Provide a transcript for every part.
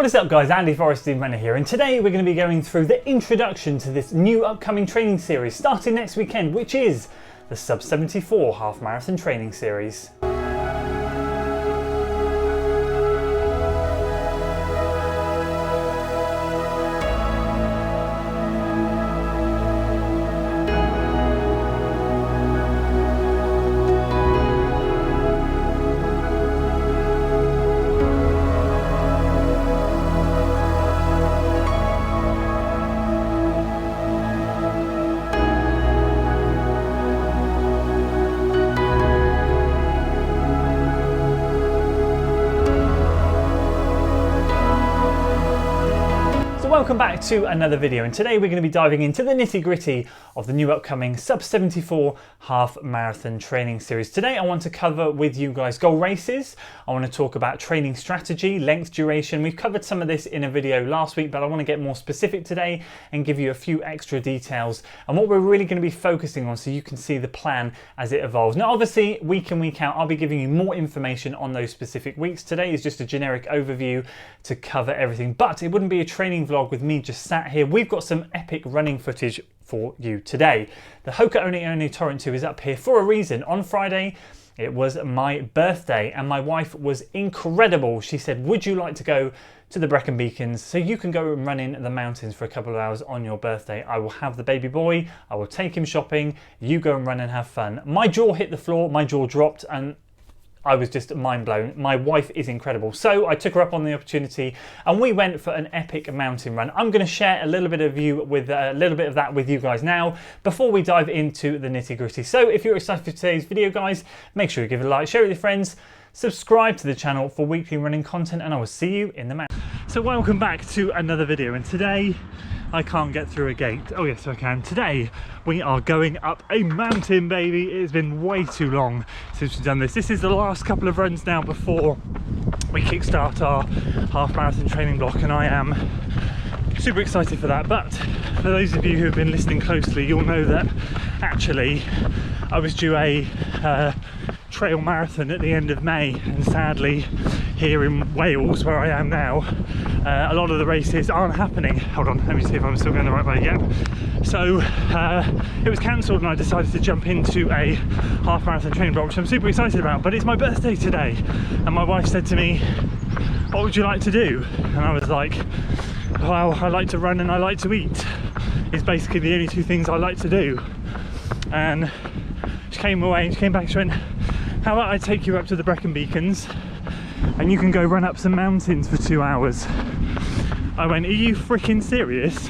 What is up guys, Andy Forrest Team Runner here, and today we're going to be going through the introduction to this new upcoming training series starting next weekend, which is the Sub 74 Half Marathon Training Series. Welcome back to another video, and today we're going to be diving into the nitty-gritty of the new upcoming Sub 74 Half Marathon Training Series. Today I want to cover with you guys goal races. I want to talk about training strategy, length, duration. We've covered some of this in a video last week, but I want to get more specific today and give you a few extra details and what we're really going to be focusing on so you can see the plan as it evolves. Now obviously week in, week out I'll be giving you more information on those specific weeks. Today is just a generic overview to cover everything, but it wouldn't be a training vlog with me just sat here. We've got some epic running footage for you today. The Hoka One Torrent 2 is up here for a reason. On Friday it was my birthday and my wife was incredible. She said, would you like to go to the Brecon Beacons so you can go and run in the mountains for a couple of hours on your birthday? I will have the baby boy, I will take him shopping, you go and run and have fun. My jaw hit the floor, my jaw dropped, and I was just mind blown. My wife is incredible. So I took her up on the opportunity and we went for an epic mountain run. I'm going to share a little bit of that with you guys now before we dive into the nitty gritty. So if you're excited for today's video guys, make sure you give it a like, share it with your friends, subscribe to the channel for weekly running content, and I will see you in the mountain. So welcome back to another video, and today I can't get through a gate. Oh yes I can. Today we are going up a mountain, baby. It's been way too long since we've done this. This is the last couple of runs now before we kickstart our half marathon training block, and I am super excited for that. But for those of you who have been listening closely, you'll know that actually I was due a trail marathon at the end of May, and sadly here in Wales where I am now a lot of the races aren't happening. Hold on, let me see if I'm still going the right way. Yep. So it was cancelled and I decided to jump into a half marathon training block, which I'm super excited about. But it's my birthday today and my wife said to me, what would you like to do? And I was like, well, I like to run and I like to eat. It's basically the only two things I like to do. And she came away and she came back, she went, how about I take you up to the Brecon Beacons and you can go run up some mountains for 2 hours. I went, are you freaking serious?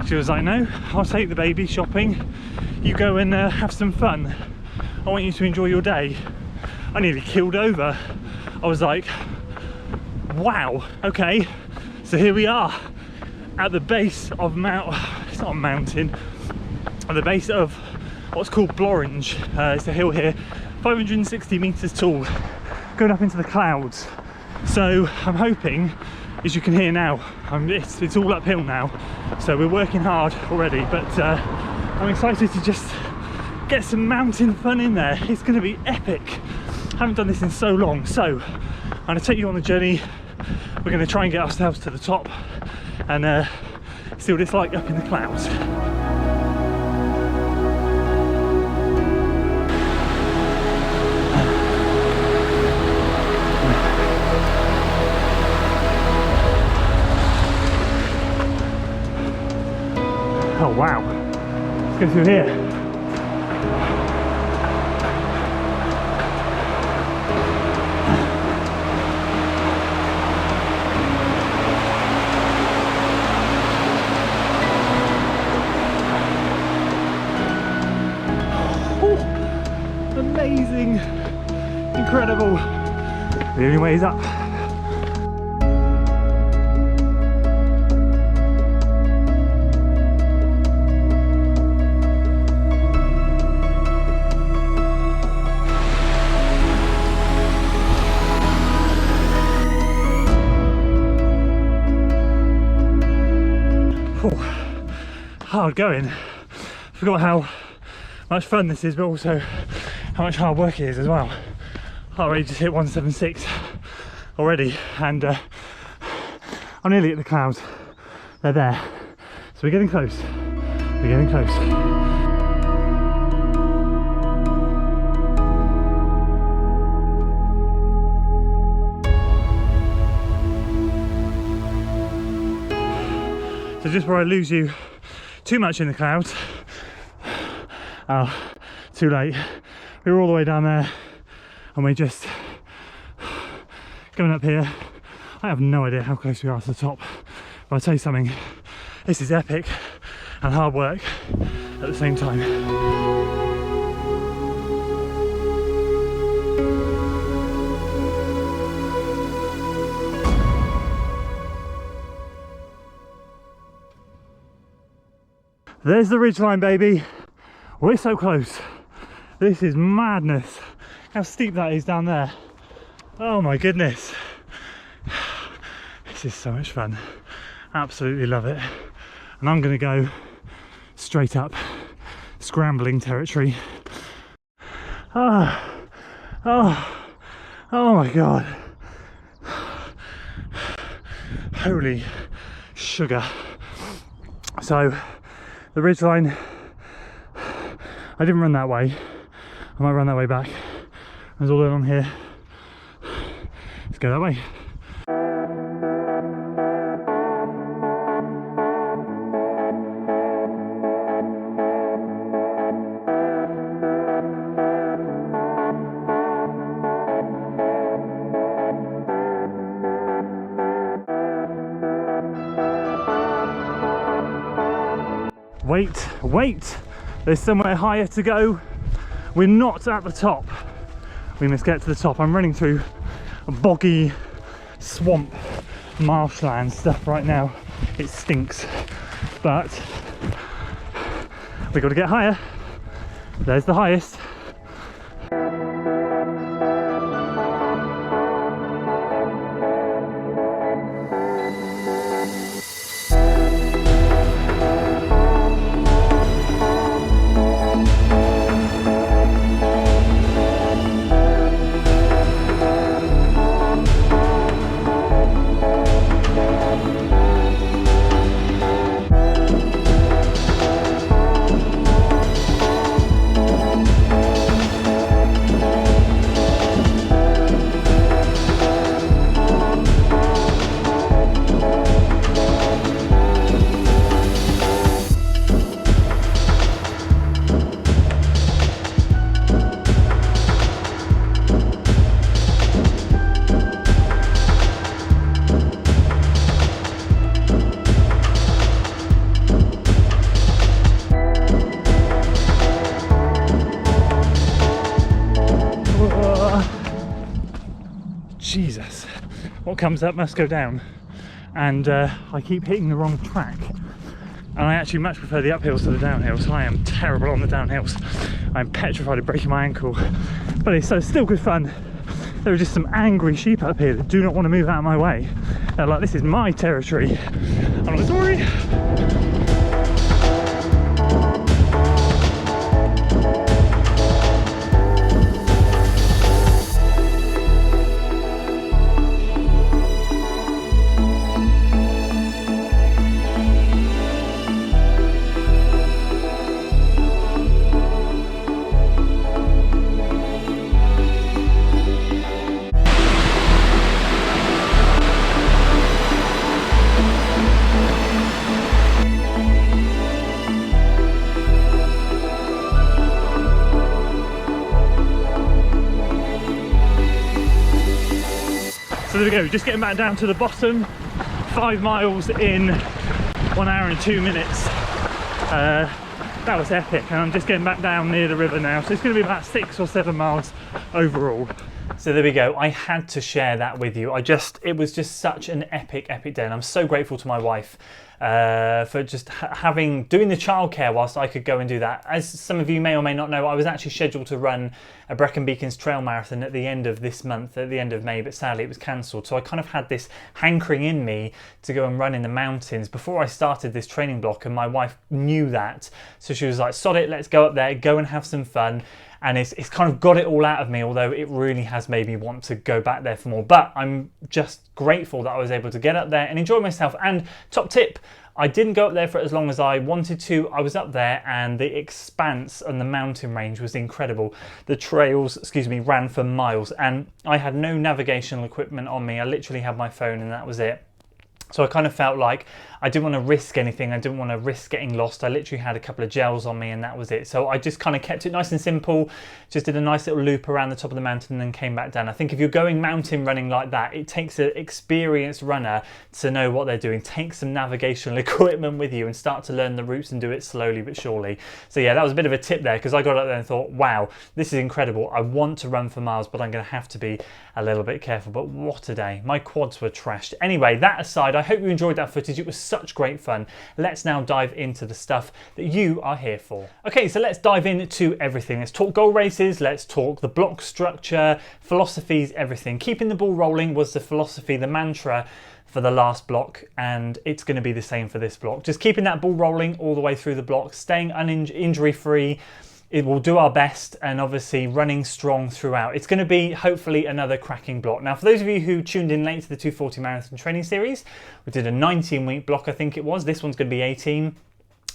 She was like, no, I'll take the baby shopping, you go and have some fun. I want you to enjoy your day. I nearly keeled over. I was like, wow, okay. So here we are at the base of it's not a mountain, at the base of what's called Blorange. It's a hill here, 560 meters tall, going up into the clouds. So I'm hoping, as you can hear now, it's all uphill now, so we're working hard already, but I'm excited to just get some mountain fun in there. It's going to be epic. I haven't done this in so long, so I'm going to take you on the journey. We're going to try and get ourselves to the top and see what it's like up in the clouds. Oh wow, let's go through here. Oh, amazing, incredible. The only way is up. Hard going. Forgot how much fun this is, but also how much hard work it is as well. Heart rate just hit 176 already, and I'm nearly at the clouds. They're there. So we're getting close. We're getting close. So just before I lose you too much in the clouds, oh, too late. We were all the way down there and we're just going up here. I have no idea how close we are to the top, but I'll tell you something, this is epic and hard work at the same time. There's the ridgeline, baby. We're so close. This is madness. How steep that is down there. Oh my goodness. This is so much fun. Absolutely love it. And I'm gonna go straight up, scrambling territory. Oh, oh, oh my God. Holy sugar. So, the ridgeline, I didn't run that way. I might run that way back. There's all along here. Let's go that way. Wait, wait, there's somewhere higher to go. We're not at the top. We must get to the top. I'm running through a boggy swamp marshland stuff right now. It stinks, but we've got to get higher. There's the highest. Jesus, what comes up must go down, and I keep hitting the wrong track, and I actually much prefer the uphills to the downhills. I am terrible on the downhills. I'm petrified of breaking my ankle, but it's still good fun. There are just some angry sheep up here that do not want to move out of my way. They're like, this is my territory. I'm like, sorry. So there we go, just getting back down to the bottom, 5 miles in 1 hour and 2 minutes. That was epic, and I'm just getting back down near the river now, so it's going to be about 6 or 7 miles overall. So there we go, I had to share that with you. It was just such an epic day, and I'm so grateful to my wife for just doing the childcare whilst I could go and do that. As some of you may or may not know, I was actually scheduled to run a Brecon Beacons trail marathon at the end of this month, at the end of May, but sadly it was cancelled. So I kind of had this hankering in me to go and run in the mountains before I started this training block, and my wife knew that. So she was like, sod it, let's go up there, go and have some fun. and it's kind of got it all out of me, although it really has made me want to go back there for more. But I'm just grateful that I was able to get up there and enjoy myself. And top tip, I didn't go up there for as long as I wanted to. I was up there and the expanse and the mountain range was incredible. The trails, ran for miles, and I had no navigational equipment on me. I literally had my phone and that was it. So I kind of felt like I didn't want to risk anything. I didn't want to risk getting lost. I literally had a couple of gels on me and that was it. So I just kind of kept it nice and simple. Just did a nice little loop around the top of the mountain and then came back down. I think if you're going mountain running like that, it takes an experienced runner to know what they're doing. Take some navigational equipment with you and start to learn the routes and do it slowly but surely. So yeah, that was a bit of a tip there, because I got up there and thought, wow, this is incredible. I want to run for miles, but I'm going to have to be a little bit careful. But what a day. My quads were trashed. Anyway, that aside, I hope you enjoyed that footage. It was such great fun. Let's now dive into the stuff that you are here for. Okay, so let's dive into everything. Let's talk goal races. Let's talk the block structure, philosophies, everything. Keeping the ball rolling was the philosophy, the mantra for the last block, and it's going to be the same for this block. Just keeping that ball rolling all the way through the block, staying injury free. It will do our best, and obviously running strong throughout. It's going to be hopefully another cracking block. Now, for those of you who tuned in late to the 240 marathon training series, we did a 19-week block, I think it was. This one's going to be 18.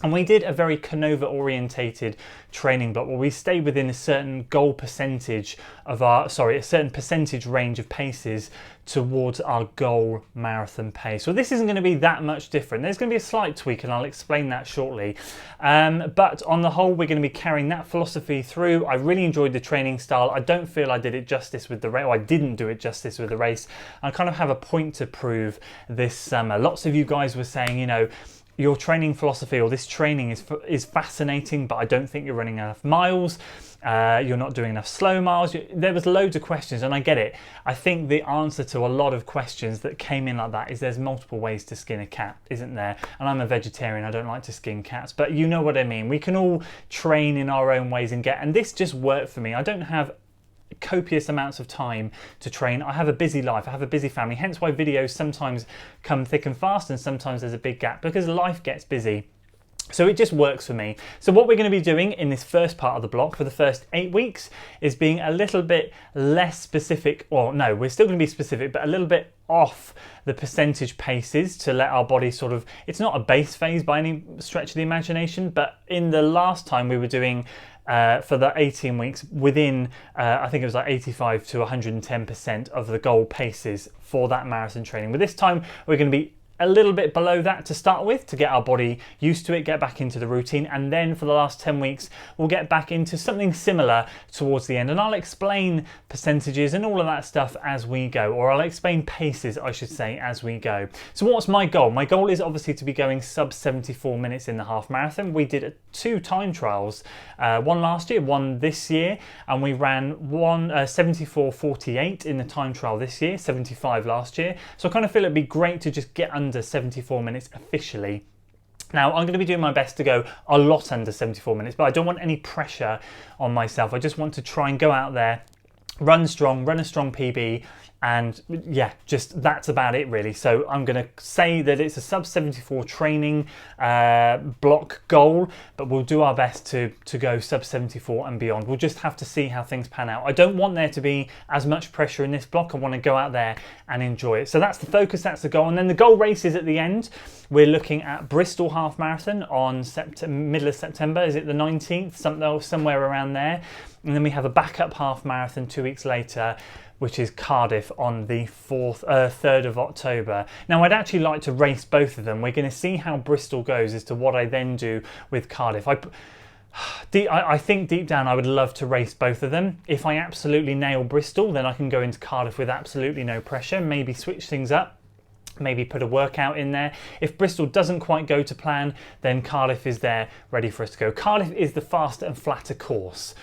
And we did a very Canova orientated training block where we stayed within a certain goal percentage of a certain percentage range of paces towards our goal marathon pace. So this isn't going to be that much different. There's going to be a slight tweak and I'll explain that shortly. But on the whole, we're going to be carrying that philosophy through. I really enjoyed the training style. I don't feel I did it justice with the race, or I didn't do it justice with the race. I kind of have a point to prove this summer. Lots of you guys were saying, you know, your training philosophy or this training is fascinating, but I don't think you're running enough miles. You're not doing enough slow miles. There was loads of questions, and I get it. I think the answer to a lot of questions that came in like that is there's multiple ways to skin a cat, isn't there? And I'm a vegetarian. I don't like to skin cats, but you know what I mean. We can all train in our own ways and this just worked for me. I don't have copious amounts of time to train. I have a busy life, I have a busy family, hence why videos sometimes come thick and fast and sometimes there's a big gap, because life gets busy. So it just works for me. So what we're going to be doing in this first part of the block for the first 8 weeks is being a little bit less specific, or no, we're still going to be specific, but a little bit off the percentage paces to let our body sort of, it's not a base phase by any stretch of the imagination, but in the last time we were doing for the 18 weeks within, I think it was like 85 to 110% of the goal paces for that marathon training. But this time we're going to be a little bit below that to start with, to get our body used to it, get back into the routine, and then for the last 10 weeks we'll get back into something similar towards the end, and I'll explain percentages and all of that stuff as we go, or I'll explain paces I should say as we go. So what's my goal? My goal is obviously to be going sub 74 minutes in the half marathon. We did 2 time trials, one last year, one this year, and we ran 74:48 in the time trial this year, 75 last year. So I kind of feel it'd be great to just get under 74 minutes officially. Now, I'm going to be doing my best to go a lot under 74 minutes, but I don't want any pressure on myself. I just want to try and go out there, run strong, run a strong PB, and yeah, just that's about it really. So I'm going to say that it's a sub 74 training block goal, but we'll do our best to go sub 74 and beyond. We'll just have to see how things pan out. I don't want there to be as much pressure in this block. I want to go out there and enjoy it. So that's the focus, that's the goal. And then the goal races at the end, we're looking at Bristol Half Marathon on middle of September. Is it the 19th? Somewhere around there. And then we have a backup half marathon 2 weeks later, which is Cardiff on the 3rd of October. Now, I'd actually like to race both of them. We're going to see how Bristol goes as to what I then do with Cardiff. I think deep down I would love to race both of them. If I absolutely nail Bristol, then I can go into Cardiff with absolutely no pressure, maybe switch things up. Maybe put a workout in there. If Bristol doesn't quite go to plan, then Cardiff is there ready for us to go. Cardiff is the faster and flatter course.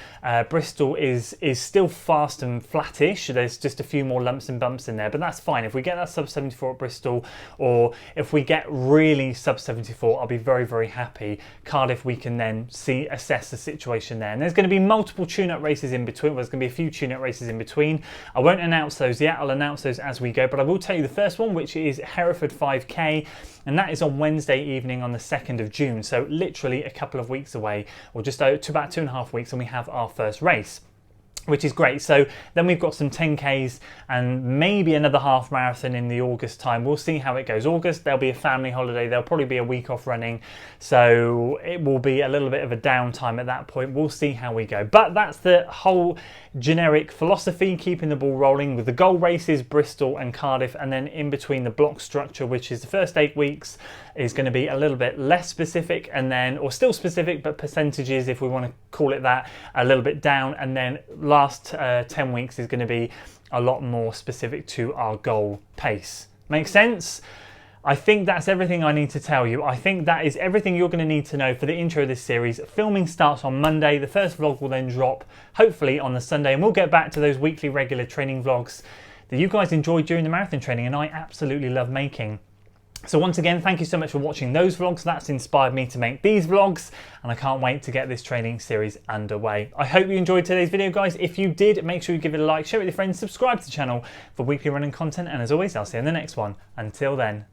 Bristol is still fast and flattish. There's just a few more lumps and bumps in there, but that's fine. If we get that sub 74 at Bristol, or if we get really sub 74, I'll be very, very happy. Cardiff, we can then assess the situation there. And there's going to be multiple tune-up races in between. There's going to be a few tune-up races in between. I won't announce those yet. I'll announce those as we go, but I will tell you the first one, which is Hereford 5K, and that is on Wednesday evening on the 2nd of June, so literally a couple of weeks away, or just about 2.5 weeks, and we have our first race, which is great. So then we've got some 10Ks and maybe another half marathon in the August time. We'll see how it goes. August, there'll be a family holiday. There'll probably be a week off running. So it will be a little bit of a downtime at that point. We'll see how we go. But that's the whole generic philosophy, keeping the ball rolling with the goal races, Bristol and Cardiff. And then in between, the block structure, which is the first 8 weeks, is going to be a little bit less specific, and then, or still specific, but percentages, if we want to call it that, a little bit down. And then last 10 weeks is going to be a lot more specific to our goal pace. Make sense? I think that's everything I need to tell you. I think that is everything you're going to need to know for the intro of this series. Filming starts on Monday. The first vlog will then drop, hopefully, on the Sunday, and we'll get back to those weekly regular training vlogs that you guys enjoyed during the marathon training and I absolutely love making. So once again, thank you so much for watching those vlogs. That's inspired me to make these vlogs, and I can't wait to get this training series underway. I hope you enjoyed today's video, guys. If you did, make sure you give it a like, share it with your friends, subscribe to the channel for weekly running content, and as always, I'll see you in the next one. Until then.